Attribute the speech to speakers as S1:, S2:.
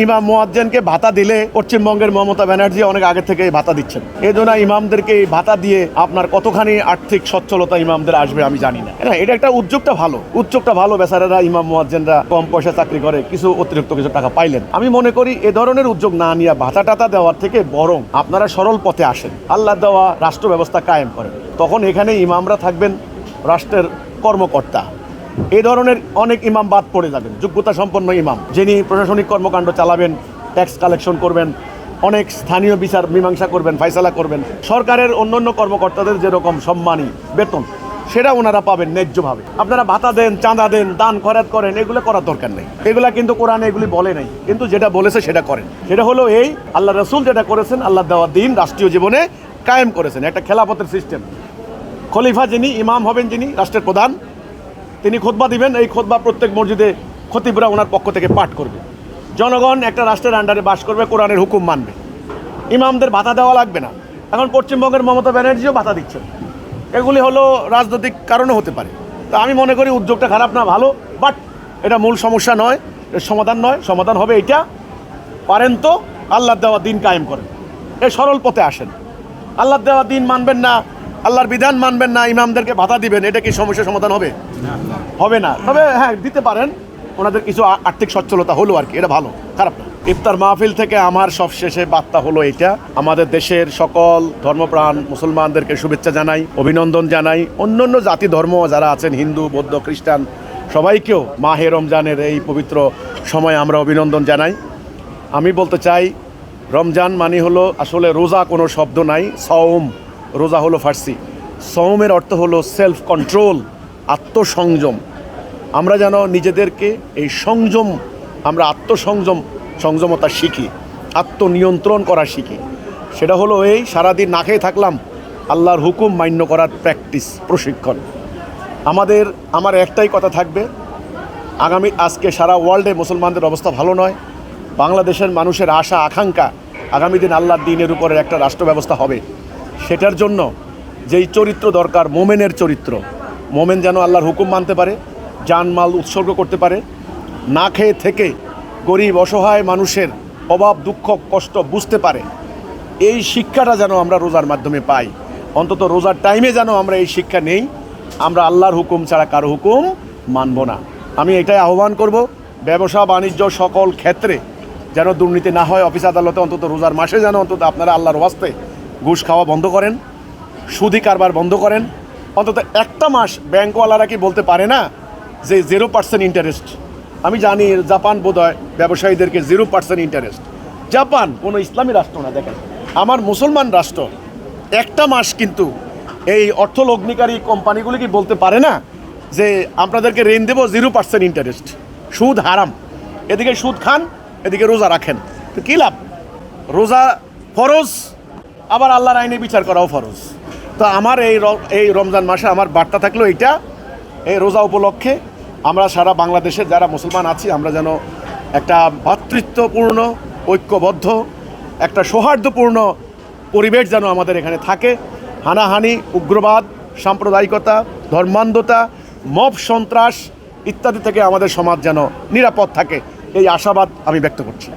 S1: ইমাম মুয়াজ্জিনকে ভাতা দিলে পশ্চিমবঙ্গের মমতা ব্যানার্জি অনেক আগে থেকে ভাতা দিচ্ছেন। এই জন্য ইমামদেরকে এই ভাতা দিয়ে আপনার কতখানি আর্থিক সচ্ছলতা ইমামদের আসবে আমি জানি না। এটা একটা উদ্যোগটা ভালো বেচারারা ইমাম মুয়াজ্জিনরা কম পয়সা চাকরি করে কিছু অতিরিক্ত কিছু টাকা পাইলেন। আমি মনে করি এ ধরনের উদ্যোগ না নিয়ে ভাতা টাতা দেওয়ার থেকে বরং আপনারা সরল পথে আসেন, আল্লাহ দেওয়া রাষ্ট্র ব্যবস্থা কায়েম করেন। তখন এখানে ইমামরা থাকবেন রাষ্ট্রের কর্মকর্তা। এই ধরনের অনেক ইমাম বাদ পড়ে যাবেন, যোগ্যতা সম্পন্ন ইমাম যিনি প্রশাসনিক কর্মকাণ্ড চালাবেন, ট্যাক্স কালেকশন করবেন, অনেক স্থানীয় বিচার মীমাংসা করবেন, ফায়সালা করবেন। সরকারের অন্যান্য কর্মকর্তাদের যেরকম সম্মানী বেতন সেটা ওনারা পাবেন ন্যায্যভাবে। আপনারা ভাতা দেন, চাঁদা দেন, দান খয়রাত করেন, এগুলো করার দরকার নেই। এগুলা কিন্তু কোরআনে এগুলি বলে নাই, কিন্তু যেটা বলেছে সেটা করেন। সেটা হলো এই আল্লাহ রসুল যেটা করেছেন, আল্লাহ দেওয়া দিন রাষ্ট্রীয় জীবনে কায়েম করেছেন, একটা খেলাফতের সিস্টেম। খলিফা যিনি, ইমাম হবেন যিনি, রাষ্ট্রের প্রধান, তিনি খুতবা দিবেন। এই খুতবা প্রত্যেক মসজিদে খতিবরা ওনার পক্ষ থেকে পাঠ করবে। জনগণ একটা রাষ্ট্রের আন্ডারে বাস করবে, কোরআনের হুকুম মানবে। ইমামদের ভাতা দেওয়া লাগবে না। এখন পশ্চিমবঙ্গের মমতা ব্যানার্জিও ভাতা দিচ্ছেন। এগুলি হলো রাজনৈতিক কারণে হতে পারে। তা আমি মনে করি উদ্যোগটা খারাপ না, ভালো, বাট এটা মূল সমস্যা নয়, সমাধান নয়। সমাধান হবে এইটা, পারেন তো আল্লাহ দেওয়া দিন কায়েম করেন, এই সরল পথে আসেন। আল্লাহ দেওয়া দিন মানবেন না, আল্লাহর বিধান মানবেন না, ইমামদেরকে ভাতা দিবেন, এটা কি সমস্যার সমাধান হবে? হবে না। তবে হ্যাঁ, দিতে পারেন, ওনাদের কিছু আর্থিক সচ্ছলতা হলো আর কি, এটা ভালো, খারাপ না। ইফতার মাহফিল থেকে আমার সবশেষে বার্তা হলো এটা, আমাদের দেশের সকল ধর্মপ্রাণ মুসলমানদেরকে শুভেচ্ছা জানাই, অভিনন্দন জানাই। অন্যান্য জাতি ধর্ম যারা আছেন, হিন্দু, বৌদ্ধ, খ্রিস্টান, সবাইকেও মাহে রমজানের এই পবিত্র সময় আমরা অভিনন্দন জানাই। আমি বলতে চাই, রমজান মানে হলো আসলে রোজা কোনো শব্দ নাই, সওম। রোজা হলো ফার্সি, সওমের অর্থ হলো সেলফ কন্ট্রোল, আত্মসংযম। আমরা যেন নিজেদেরকে এই সংযম, আমরা সংযমতা শিখি, আত্মনিয়ন্ত্রণ করা শিখি। সেটা হলো এই সারাদিন না খেয়ে থাকলাম, আল্লাহর হুকুম মান্য করার প্র্যাকটিস, প্রশিক্ষণ। আমার একটাই কথা থাকবে, আজকে সারা ওয়ার্ল্ডে মুসলমানদের অবস্থা ভালো নয়। বাংলাদেশের মানুষের আশা আকাঙ্ক্ষা আগামী দিন আল্লাহর দ্বীনের উপরে একটা রাষ্ট্র ব্যবস্থা হবে। সেটার জন্য যেই চরিত্র দরকার, মোমেনের চরিত্র, মোমেন যেন আল্লাহর হুকুম মানতে পারে, জানমাল উৎসর্গ করতে পারে, না খেয়ে থেকে গরিব অসহায় মানুষের অভাব দুঃখ কষ্ট বুঝতে পারে। এই শিক্ষাটা যেন আমরা রোজার মাধ্যমে পাই। অন্তত রোজার টাইমে যেন আমরা এই শিক্ষা নেই, আমরা আল্লাহর হুকুম ছাড়া কারো হুকুম মানব না। আমি এটাই আহ্বান করব, ব্যবসা বাণিজ্য সকল ক্ষেত্রে যেন দুর্নীতি না হয়। অফিস আদালতে অন্তত রোজার মাসে যেন অন্তত আপনারা আল্লাহর ওয়াস্তে ঘুষ খাওয়া বন্ধ করেন, সুদি কারবার বন্ধ করেন। অন্তত একটা মাস ব্যাংকওয়ালারা কি বলতে পারে না যে 0% ইন্টারেস্ট? আমি জানি জাপান বোধহয় ব্যবসায়ীদেরকে 0% ইন্টারেস্ট। জাপান কোনো ইসলামী রাষ্ট্র না, দেখেন আমার মুসলমান রাষ্ট্র। একটা মাস কিন্তু এই অর্থলগ্নিকারী কোম্পানিগুলি কি বলতে পারে না যে আপনাদেরকে ঋণ দেবো 0% ইন্টারেস্ট? সুদ হারাম, এদিকে সুদ খান, এদিকে রোজা রাখেন, তো কী লাভ? রোজা ফরজ, আবার আল্লাহর আইনে বিচার করাও ফরজ। তো আমার এই রমজান মাসে আমার বার্তা থাকলো এইটা, এই রোজা উপলক্ষে আমরা সারা বাংলাদেশের যারা মুসলমান আছি, আমরা যেন একটা ভ্রাতৃত্বপূর্ণ, ঐক্যবদ্ধ, একটা সৌহার্দ্যপূর্ণ পরিবেশ যেন আমাদের এখানে থাকে। হানাহানি, উগ্রবাদ, সাম্প্রদায়িকতা, ধর্মান্ধতা, মব সন্ত্রাস ইত্যাদি থেকে আমাদের সমাজ যেন নিরাপদ থাকে, এই আশাবাদ আমি ব্যক্ত করছি।